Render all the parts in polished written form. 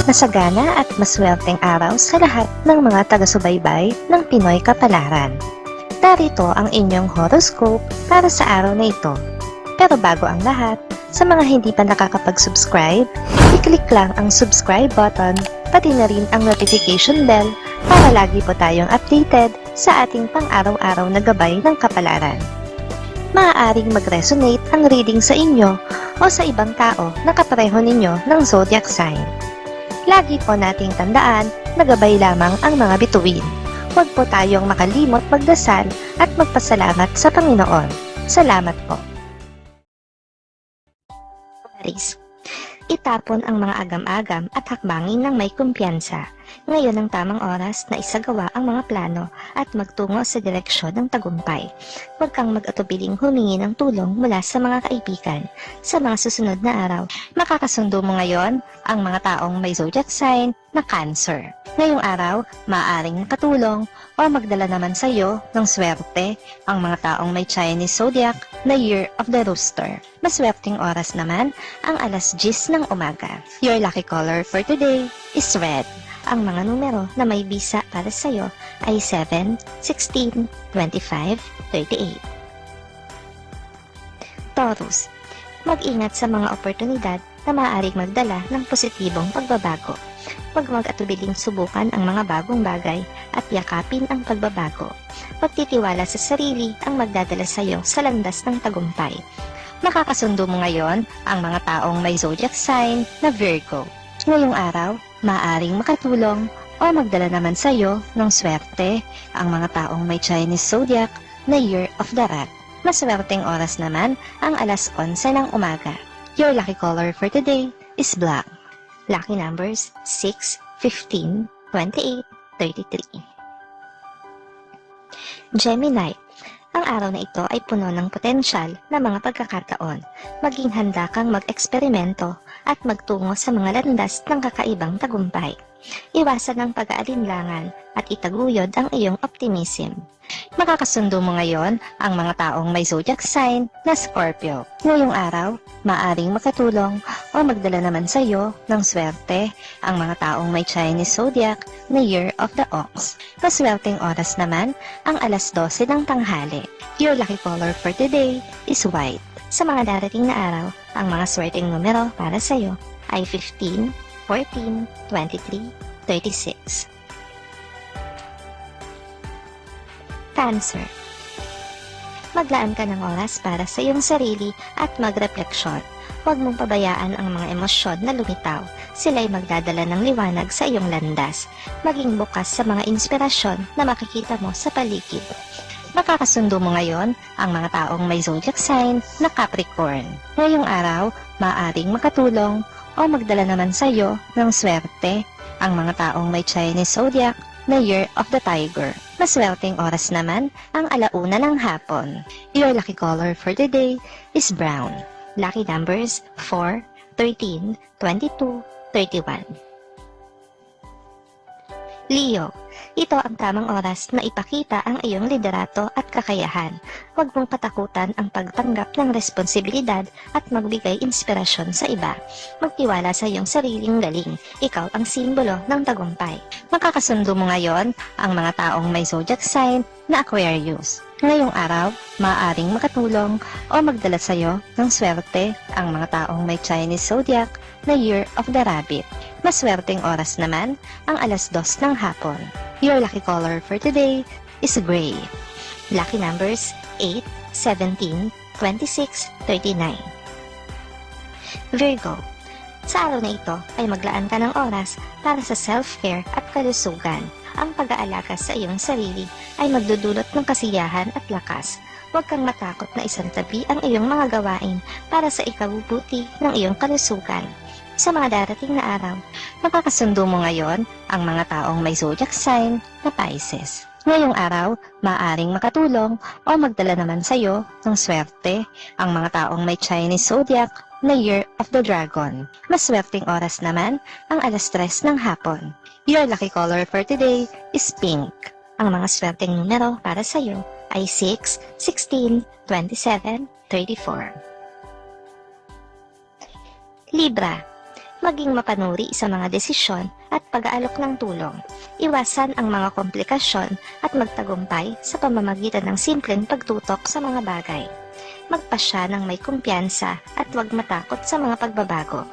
Masagana at maswerteng araw sa lahat ng mga taga-subaybay ng Pinoy Kapalaran. Narito ang inyong horoscope para sa araw na ito. Pero bago ang lahat, sa mga hindi pa nakakapag-subscribe, i-click lang ang subscribe button, pati na rin ang notification bell para lagi po tayong updated sa ating pang-araw-araw na gabay ng kapalaran. Maaaring mag-resonate ang reading sa inyo o sa ibang tao na kapareho ninyo ng zodiac sign. Lagi po nating tandaan na gabay lamang ang mga bituin. Huwag po tayong makalimot magdasal at magpasalamat sa Panginoon. Salamat po. Aries. Itapon ang mga agam-agam at hakbangin ng may kumpiyansa. Ngayon ang tamang oras na isagawa ang mga plano at magtungo sa direksyon ng tagumpay. Huwag kang mag-atubiling humingi ng tulong mula sa mga kaibigan. Sa mga susunod na araw, makakasundo mo ngayon ang mga taong may zodiac sign na Cancer. Ngayong araw, maaaring makatulong o magdala naman sa iyo ng swerte ang mga taong may Chinese zodiac na Year of the Rooster. Maswerteng oras naman ang alas 10 ng umaga. Your lucky color for today is red. Ang mga numero na may bisa para sa iyo ay 7, 16, 25, 38. Taurus. Mag-ingat sa mga oportunidad na maaaring magdala ng positibong pagbabago. Huwag mag-atubiling subukan ang mga bagong bagay at yakapin ang pagbabago. Pagtitiwala sa sarili ang magdadala sa iyo sa landas ng tagumpay. Makakasundo mo ngayon ang mga taong may zodiac sign na Virgo. Ngayong araw, maaaring makatulong o magdala naman sa iyo ng swerte ang mga taong may Chinese zodiac na Year of the Rat. Maswerteng oras naman ang alas 11 ng umaga. Your lucky color for today is black. Lucky numbers 6, 15, 28, 33. Gemini. Ang araw na ito ay puno ng potensyal na mga pagkakataon. Maging handa kang mag-eksperimento at magtungo sa mga landas ng kakaibang tagumpay. Iwasan ang pag-aalinlangan at itaguyod ang iyong optimism. Makakasundo mo ngayon ang mga taong may zodiac sign na Scorpio. Ngayong araw, maaring makatulong o magdala naman sa iyo ng swerte ang mga taong may Chinese zodiac na Year of the Ox. Maswerteng oras naman ang alas 12 ng tanghali. Your lucky color for today is white. Sa mga darating na araw, ang mga swerteng numero para sa iyo ay 15, 14, 23, 36. Cancer. Maglaan ka ng oras para sa iyong sarili at magrefleksyon. Huwag mong pabayaan ang mga emosyon na lumitaw. Sila'y magdadala ng liwanag sa iyong landas. Maging bukas sa mga inspirasyon na makikita mo sa paligid. Makakasundo mo ngayon ang mga taong may zodiac sign na Capricorn. Ngayong araw, maaaring makatulong o magdala naman sa iyo ng swerte ang mga taong may Chinese zodiac na Year of the Tiger. Maswerteng oras naman ang alauna ng hapon. Your lucky color for today is brown. Lucky numbers 4, 13, 22, 31. Leo. Ito ang tamang oras na ipakita ang iyong liderato at kakayahan. Huwag mong patakutan ang pagtanggap ng responsibilidad at magbigay inspirasyon sa iba. Magtiwala sa iyong sariling galing. Ikaw ang simbolo ng tagumpay. Makakasundo mo ngayon ang mga taong may zodiac sign na Aquarius. Ngayong araw, maaaring makatulong o magdala sa iyo ng swerte ang mga taong may Chinese zodiac na Year of the Rabbit. Maswerteng oras naman ang alas 2 ng hapon. Your lucky color for today is gray. Lucky numbers 8, 17, 26, 39. Virgo. Sa araw na ito ay maglaan ka ng oras para sa self-care at kalusugan. Ang pag-aalaga sa iyong sarili ay magdudulot ng kasiyahan at lakas. Huwag kang matakot na isang tabi ang iyong mga gawain para sa ikabubuti ng iyong kalusugan. Sa mga darating na araw, makakasundo mo ngayon ang mga taong may zodiac sign na Pisces. Ngayong araw, maaaring makatulong o magdala naman sa iyo ng swerte ang mga taong may Chinese zodiac na Year of the Dragon. Maswerteng oras naman ang alas 3 ng hapon. Your lucky color for today is pink. Ang mga swerteng numero para sa iyo ay 6, 16, 27, 34. Libra. maging mapanuri sa mga desisyon at pag-aalok ng tulong. Iwasan ang mga komplikasyon at magtagumpay sa pamamagitan ng simpleng pagtutok sa mga bagay. Magpasya ng may kumpiyansa at huwag matakot sa mga pagbabago.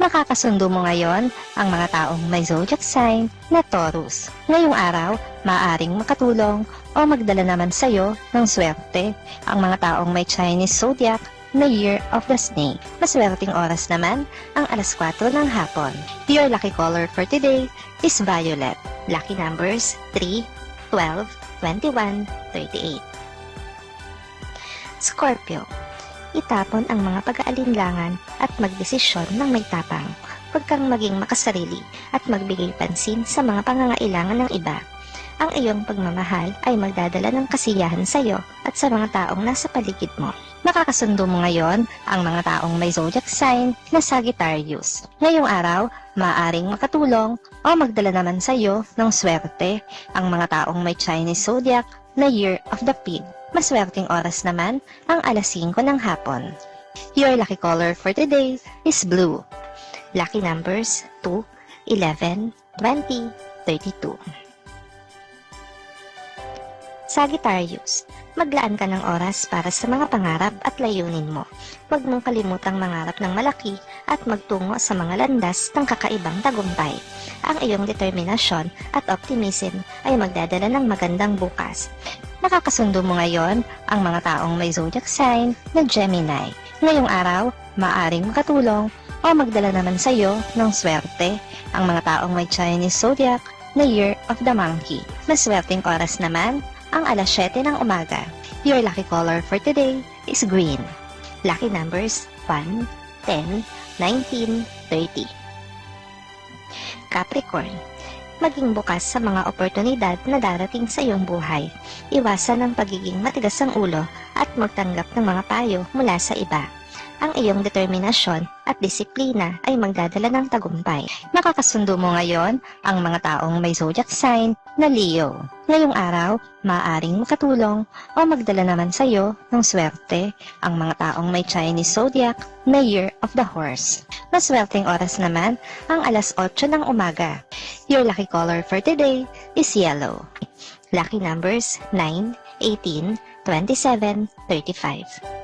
Makakasundo mo ngayon ang mga taong may zodiac sign na Taurus. Ngayong araw, maaaring makatulong o magdala naman sa iyo ng swerte ang mga taong may Chinese zodiac na Year of the Snake. Maswerteng oras naman ang alas 4 ng hapon. Your lucky color for today is violet. Lucky numbers 3, 12, 21, 38. Scorpio. Itapon ang mga pag-aalinlangan at magdesisyon ng may tapang. Huwag kang maging makasarili at magbigay pansin sa mga pangangailangan ng iba. Ang iyong pagmamahal ay magdadala ng kasiyahan sa iyo at sa mga taong nasa paligid mo. Makakasundo mo ngayon ang mga taong may zodiac sign na Sagittarius. Ngayong araw, maaaring makatulong o magdala naman sa iyo ng swerte ang mga taong may Chinese zodiac na Year of the Pig. Maswerteng oras naman ang alas 5 ng hapon. Your lucky color for today is blue. Lucky numbers 2, 11, 20, 32. Sagittarius, maglaan ka ng oras para sa mga pangarap at layunin mo. Huwag mong kalimutang mangarap ng malaki at magtungo sa mga landas ng kakaibang tagumpay. Ang iyong determinasyon at optimism ay magdadala ng magandang bukas. Nakakasundo mo ngayon ang mga taong may zodiac sign na Gemini. Ngayong araw, maaaring makatulong o magdala naman sa iyo ng swerte ang mga taong may Chinese zodiac na Year of the Monkey. Maswerteng oras naman ang alas 7 ng umaga. Your lucky color for today is green. Lucky numbers 1, 10, 19, 30. Capricorn, maging bukas sa mga oportunidad na darating sa iyong buhay. Iwasan ang pagiging matigas ang ulo at magtanggap ng mga payo mula sa iba. Ang iyong determinasyon at disiplina ay magdadala ng tagumpay. Nakakasundo mo ngayon ang mga taong may zodiac sign na Leo. Ngayong araw, maaaring makatulong o magdala naman sa iyo ng swerte ang mga taong may Chinese zodiac na Year of the Horse. Maswerteng oras naman ang alas 8 ng umaga. Your lucky color for today is yellow. Lucky numbers 9, 18, 27, 35.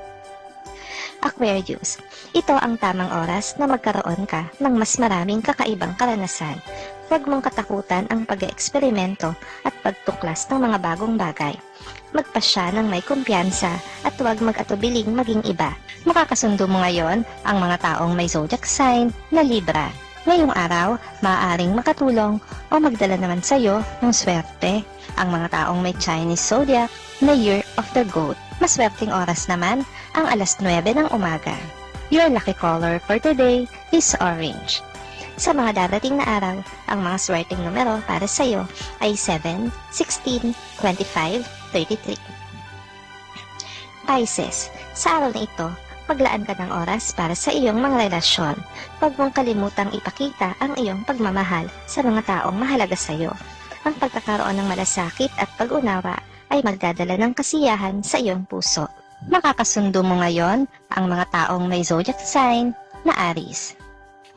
Aquarius, ito ang tamang oras na magkaroon ka ng mas maraming kakaibang karanasan. Huwag mong katakutan ang pag-eeksperimento at pagtuklas ng mga bagong bagay. Magpasya ng may kumpiyansa at huwag mag-atubiling maging iba. Makakasundo mo ngayon ang mga taong may zodiac sign na Libra. Ngayong araw, maaaring makatulong o magdala naman sa iyo ng swerte ang mga taong may Chinese zodiac na Year of the Goat. Maswerteng oras naman ang alas 9 ng umaga. Your lucky color for today is orange. Sa mga darating na araw, ang mga swerteng numero para sa iyo ay 7, 16, 25, 33. Pisces, sa araw na ito, maglaan ka ng oras para sa iyong mga relasyon. Huwag mong kalimutang ipakita ang iyong pagmamahal sa mga taong mahalaga sa iyo. Ang pagkakaroon ng malasakit at pag-unawa ay magdadala ng kasiyahan sa iyong puso. Makakasundo mo ngayon ang mga taong may zodiac sign na Aries.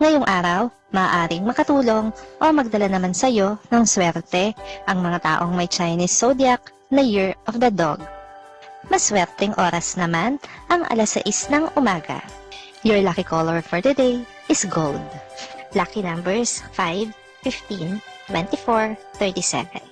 Ngayong araw, maaaring makatulong o magdala naman sa iyo ng swerte ang mga taong may Chinese zodiac na Year of the Dog. Maswerteng oras naman ang alas 6 ng umaga. Your lucky color for today is gold. Lucky numbers 5, 15, 24, 37.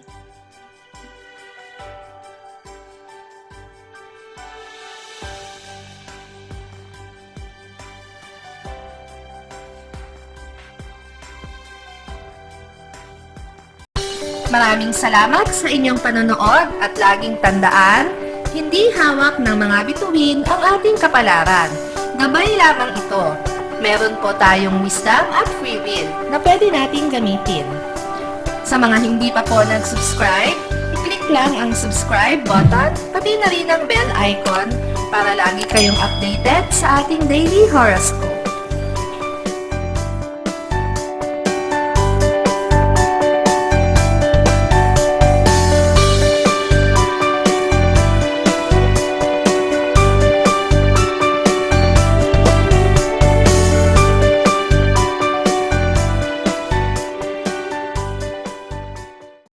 Maraming salamat sa inyong panonood at laging tandaan, hindi hawak ng mga bituin ang ating kapalaran. Gabay lamang ito. Meron po tayong wisdom at free will na pwede nating gamitin. Sa mga hindi pa po nag-subscribe, i-click lang ang subscribe button, pati na rin ang bell icon para lagi kayong updated sa ating daily horoscope.